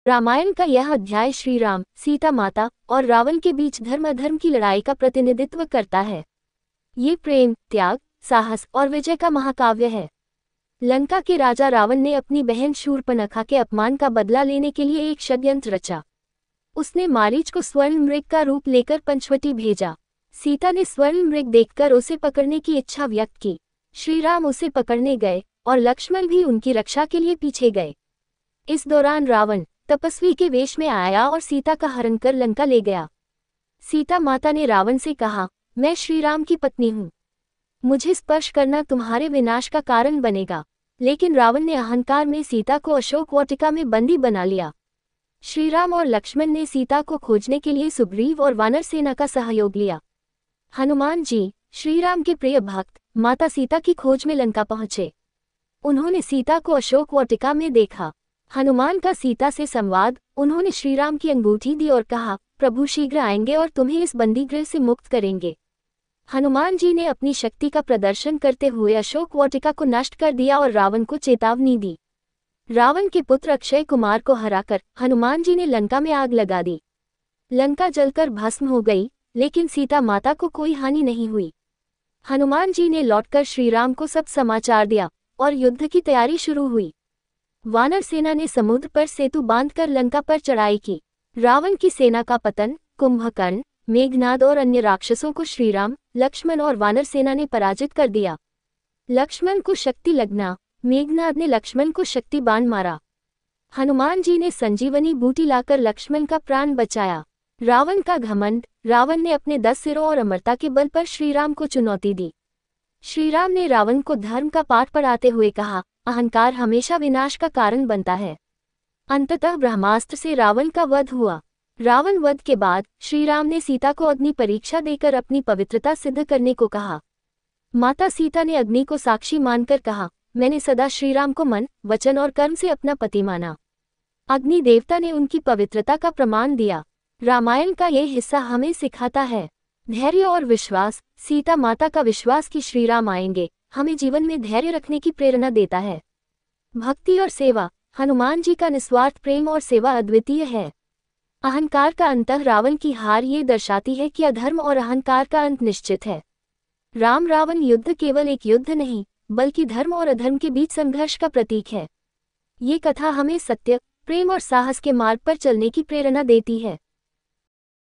रामायण का यह अध्याय श्री राम, सीता माता और रावण के बीच धर्म अधर्म की लड़ाई का प्रतिनिधित्व करता है। ये प्रेम, त्याग, साहस और विजय का महाकाव्य है। लंका के राजा रावण ने अपनी बहन शूर्पणखा के अपमान का बदला लेने के लिए एक षड्यंत्र रचा। उसने मारीच को स्वर्ण मृग का रूप लेकर पंचवटी भेजा। सीता ने स्वर्ण मृग देखकर उसे पकड़ने की इच्छा व्यक्त की। श्री राम उसे पकड़ने गए और लक्ष्मण भी उनकी रक्षा के लिए पीछे गए। इस दौरान रावण तपस्वी के वेश में आया और सीता का हरण कर लंका ले गया। सीता माता ने रावण से कहा, मैं श्री राम की पत्नी हूँ, मुझे स्पर्श करना तुम्हारे विनाश का कारण बनेगा। लेकिन रावण ने अहंकार में सीता को अशोक वाटिका में बंदी बना लिया। श्री राम और लक्ष्मण ने सीता को खोजने के लिए सुग्रीव और वानर सेना का सहयोग लिया। हनुमान जी, श्री राम के प्रिय भक्त, माता सीता की खोज में लंका पहुंचे। उन्होंने सीता को अशोक वाटिका में देखा। हनुमान का सीता से संवाद, उन्होंने श्री राम की अंगूठी दी और कहा, प्रभु शीघ्र आएंगे और तुम्हें इस बंदीगृह से मुक्त करेंगे। हनुमान जी ने अपनी शक्ति का प्रदर्शन करते हुए अशोक वाटिका को नष्ट कर दिया और रावण को चेतावनी दी। रावण के पुत्र अक्षय कुमार को हराकर हनुमान जी ने लंका में आग लगा दी। लंका जलकर भस्म हो गई, लेकिन सीता माता को कोई हानि नहीं हुई। हनुमान जी ने लौटकर श्री राम को सब समाचार दिया और युद्ध की तैयारी शुरू हुई। वानर सेना ने समुद्र पर सेतु बांधकर लंका पर चढ़ाई की। रावण की सेना का पतन, कुंभकर्ण, मेघनाद और अन्य राक्षसों को श्रीराम, लक्ष्मण और वानर सेना ने पराजित कर दिया। लक्ष्मण को शक्ति लगना, मेघनाद ने लक्ष्मण को शक्ति बाण मारा। हनुमान जी ने संजीवनी बूटी लाकर लक्ष्मण का प्राण बचाया। रावण का घमंड, रावण ने अपने 10 सिरों और अमरता के बल पर श्रीराम को चुनौती दी। श्रीराम ने रावण को धर्म का पाठ पढ़ाते हुए कहा, अहंकार हमेशा विनाश का कारण बनता है। अंततः ब्रह्मास्त्र से रावण का वध हुआ। रावण वध के बाद श्रीराम ने सीता को अग्नि परीक्षा देकर अपनी पवित्रता सिद्ध करने को कहा। माता सीता ने अग्नि को साक्षी मानकर कहा, मैंने सदा श्रीराम को मन, वचन और कर्म से अपना पति माना। अग्नि देवता ने उनकी पवित्रता का प्रमाण दिया। रामायण का यह हिस्सा हमें सिखाता है धैर्य और विश्वास। सीता माता का विश्वास कि श्रीराम आएंगे हमें जीवन में धैर्य रखने की प्रेरणा देता है। भक्ति और सेवा, हनुमान जी का निस्वार्थ प्रेम और सेवा अद्वितीय है। अहंकार का अंत, रावण की हार ये दर्शाती है कि अधर्म और अहंकार का अंत निश्चित है। राम रावण युद्ध केवल एक युद्ध नहीं, बल्कि धर्म और अधर्म के बीच संघर्ष का प्रतीक है। ये कथा हमें सत्य, प्रेम और साहस के मार्ग पर चलने की प्रेरणा देती है।